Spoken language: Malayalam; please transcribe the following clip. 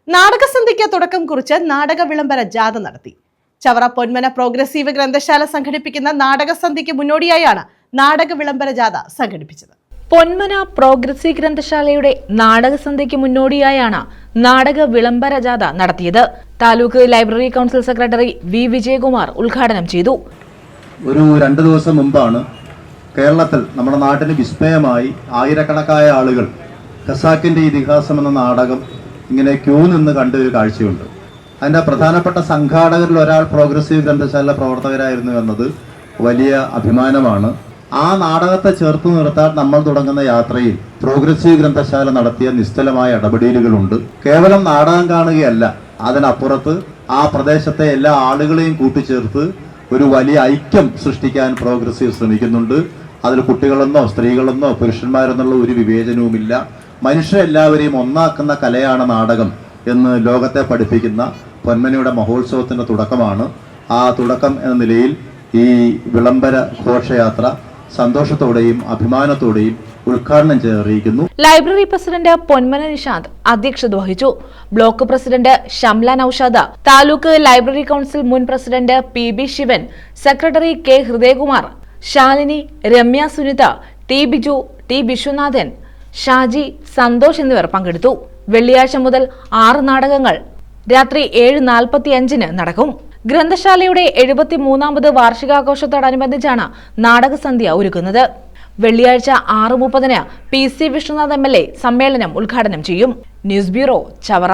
നാടകസന്ധ്യയ്ക്ക് തുടക്കം കുറിച്ച് നാടക വിളംബര ജാഥ നടത്തി. ചവറ പൊന്മന പ്രോഗ്രസീവ് ഗ്രന്ഥശാല സംഘടിപ്പിക്കുന്ന നാടകസന്ധ്യയ്ക്ക് മുന്നോടിയായാണ് നാടക വിളംബര ജാഥ സംഘടിപ്പിച്ചത്. പൊന്മന പ്രോഗ്രസീവ് ഗ്രന്ഥശാലയുടെ നാടകസന്ധ്യയ്ക്ക് മുന്നോടിയായാണ് നാടക വിളംബര ജാഥ നടത്തിയത്. Taluk library council secretary V Vijayakumar ഉദ്ഘാടനം ചെയ്തു. ഒരു 2 ദിവസം മുമ്പാണ് കേരളത്തിൽ നമ്മുടെ നാട്ടിന് വിസ്മയമായി ആയിരക്കണക്കായ ആളുകൾ ഖസാക്കിന്റെ ഇതിഹാസം എന്ന നാടകം ഇങ്ങനെ ക്യൂ നിന്ന് കണ്ട ഒരു കാഴ്ചയുണ്ട്. അതിൻ്റെ പ്രധാനപ്പെട്ട സംഘാടകരിൽ ഒരാൾ പ്രോഗ്രസീവ് ഗ്രന്ഥശാല പ്രവർത്തകരായിരുന്നു എന്നത് വലിയ അഭിമാനമാണ്. ആ നാടകത്തെ ചേർത്ത് നിർത്താൻ നമ്മൾ തുടങ്ങുന്ന യാത്രയിൽ പ്രോഗ്രസീവ് ഗ്രന്ഥശാല നടത്തിയ നിശ്ചലമായ ഇടപെടലുകളുണ്ട്. കേവലം നാടകം കാണുകയല്ല, അതിനപ്പുറത്ത് ആ പ്രദേശത്തെ എല്ലാ ആളുകളെയും കൂട്ടിച്ചേർത്ത് ഒരു വലിയ ഐക്യം സൃഷ്ടിക്കാൻ പ്രോഗ്രസീവ് ശ്രമിക്കുന്നുണ്ട്. അതിൽ കുട്ടികളെന്നോ സ്ത്രീകളെന്നോ പുരുഷന്മാരെന്നുള്ള ഒരു വിവേചനവുമില്ല. മനുഷ്യരെല്ലാവരെയും ഒന്നാക്കുന്ന കലയാണ് നാടകം എന്ന് ലോകത്തെ പഠിപ്പിക്കുന്ന പൊന്മനയുടെ മഹോത്സവത്തിന്റെ തുടക്കമാണ്. ആ തുടക്കം എന്ന നിലയിൽ ഈ വിളംബര ഘോഷയാത്ര സന്തോഷത്തോടെയും അഭിമാനത്തോടെയും ഉദ്ഘാടനം ചെയ്തിരിക്കുന്നു. ലൈബ്രറി പ്രസിഡന്റ് പൊന്മന നിഷാന്ത് അധ്യക്ഷത വഹിച്ചു. Block president Shamla Naushad, taluk library council മുൻ president PB Shivan, secretary K Hridayakumar, Shalini, Ramya Sunitha, T Biju, T Viswanathan, Shaji, Santhosh എന്നിവർ പങ്കെടുത്തു. വെള്ളിയാഴ്ച മുതൽ 6 നാടകങ്ങൾ രാത്രി 7:45 നടക്കും. ഗ്രന്ഥശാലയുടെ 73ാമത് വാർഷികാഘോഷത്തോടനുബന്ധിച്ചാണ് നാടകസന്ധ്യ ഒരുക്കുന്നത്. വെള്ളിയാഴ്ച 6:30 PC വിശ്വനാഥ് MLA സമ്മേളനം ഉദ്ഘാടനം ചെയ്യും. News bureau, Chavara.